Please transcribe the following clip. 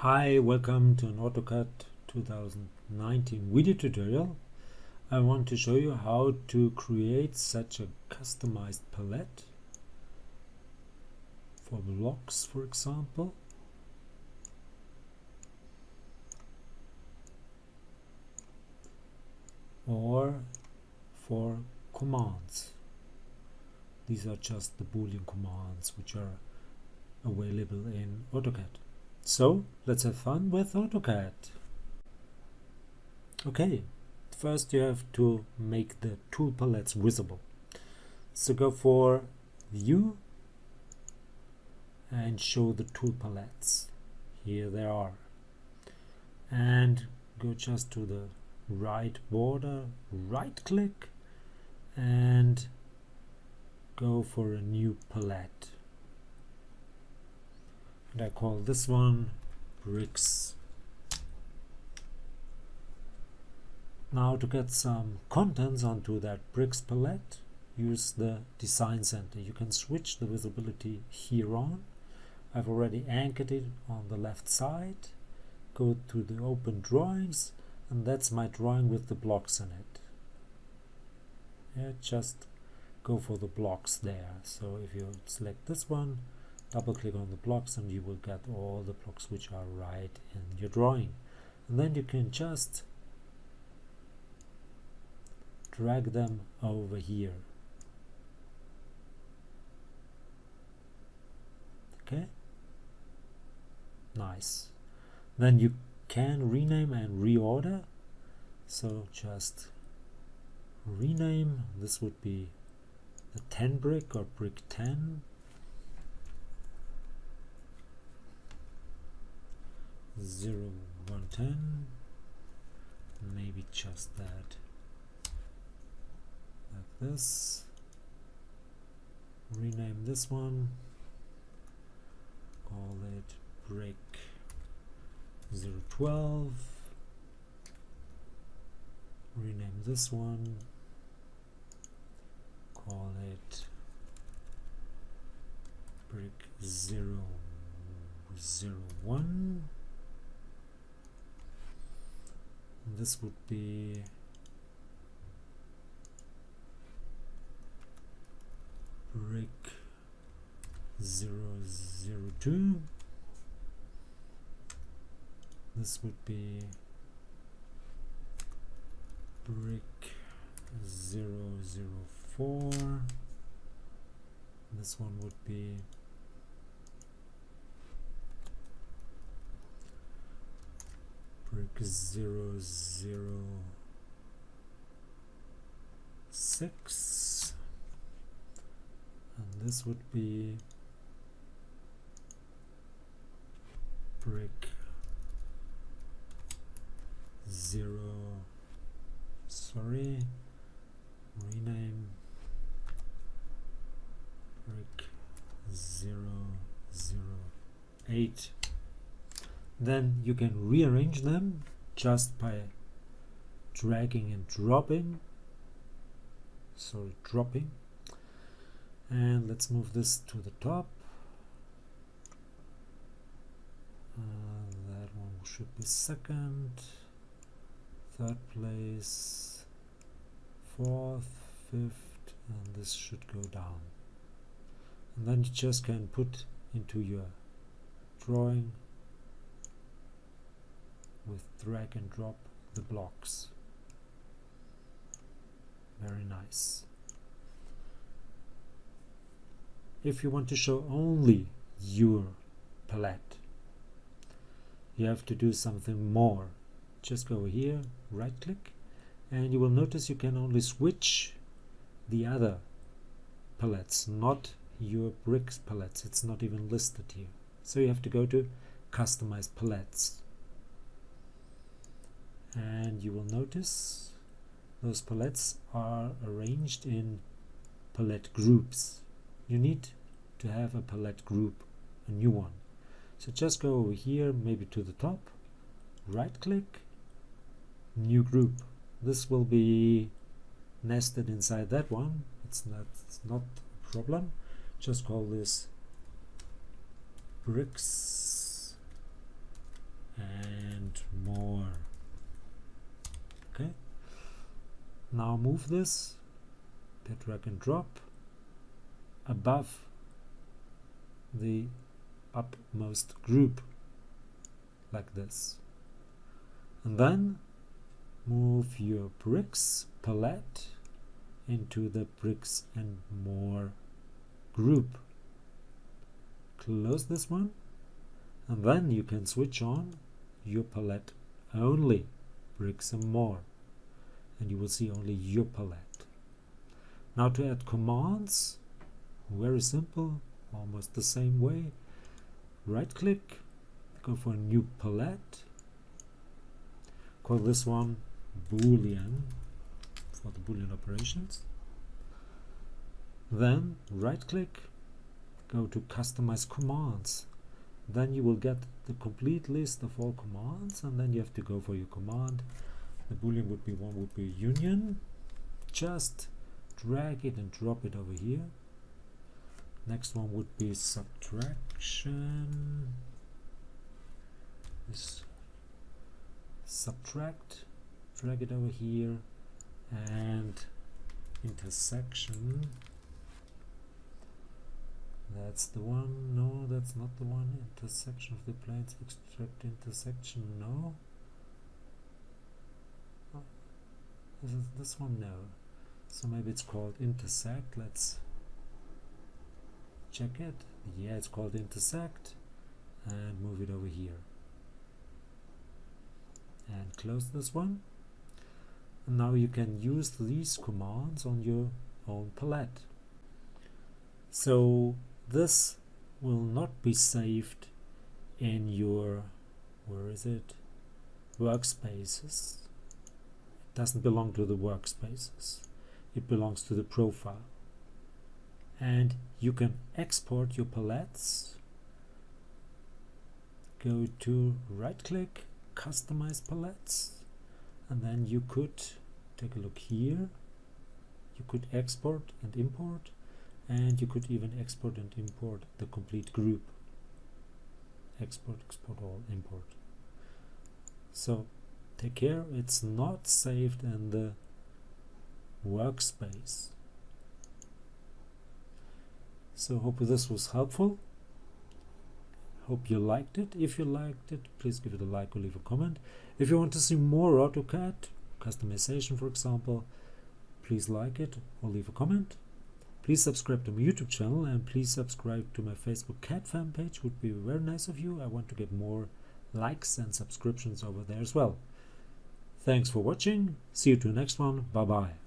Hi, welcome to an Autocad 2019 video tutorial. I want to show you how to create such a customized palette for blocks, for example. Or for commands. These are just the Boolean commands which are available in Autocad. So let's have fun with Autocad. Okay, first you have to make the tool palettes visible. So go for View and show the tool palettes. Here they are. And go just to the right border, right click and go for a new palette. And I call this one bricks. Now to get some contents onto that bricks palette, use the design center. You can switch the visibility here on. I've already anchored it on the left side. Go to the open drawings, and that's my drawing with the blocks in it. Yeah, just go for the blocks there. So if you select this one, double click on the blocks and you will get all the blocks which are right in your drawing. And then you can just drag them over here. Okay, nice. Then you can rename and reorder. So just rename. This would be the 10 brick or brick 10. 0110. Maybe just that. Like this. Rename this one. Call it brick 012. Rename this one. Call it brick 001. This would be brick 002. This would be brick 004. This one would be brick 006, and this would be brick rename brick 008. Then you can rearrange them just by dragging and dropping. And let's move this to the top. That one should be second, third place, fourth, fifth, and this should go down. And then you just can put into your drawing with drag and drop the blocks. Very nice. If you want to show only your palette, you have to do something more. Just go here, right click, and you will notice you can only switch the other palettes, not your bricks palettes. It's not even listed here. So you have to go to customize palettes. And you will notice those palettes are arranged in palette groups. You need to have a palette group, a new one. So just go over here, maybe to the top, right click, new group. This will be nested inside that one. It's not a problem. Just call this bricks and more. Okay, now move this, drag and drop above the upmost group like this, and then move your bricks palette into the bricks and more group. Close this one, and then you can switch on your palette only bricks and more, and you will see only your palette. Now to add commands, very simple, almost the same way. Right click, go for a new palette, call this one Boolean for the Boolean operations. Then right click, go to customize commands. Then you will get the complete list of all commands, and then you have to go for your command. The Boolean would be union. Just drag it and drop it over here. Next one would be subtraction. This subtract, drag it over here, and intersection. That's the one. No, that's not the one. Intersection of the planes. Extract intersection. No. Oh, is it this one? No. So maybe it's called intersect. Let's check it. Yeah, it's called intersect, and move it over here and close this one. And now you can use these commands on your own palette. So this will not be saved in your, where is it, workspaces. It doesn't belong to the workspaces, it belongs to the profile. And you can export your palettes. Go to right click, customize palettes, and then you could take a look here. You could export and import, and you could even export and import the complete group. Export, export all, import. So take care, it's not saved in the workspace. So hope this was helpful. Hope you liked it. If you liked it, please give it a like or leave a comment. If you want to see more AutoCAD customization, for example, please like it or leave a comment. Please subscribe to my YouTube channel, and please subscribe to my Facebook CAD fan page. Would be very nice of you. I want to get more likes and subscriptions over there as well. Thanks for watching. See you to the next one. Bye bye.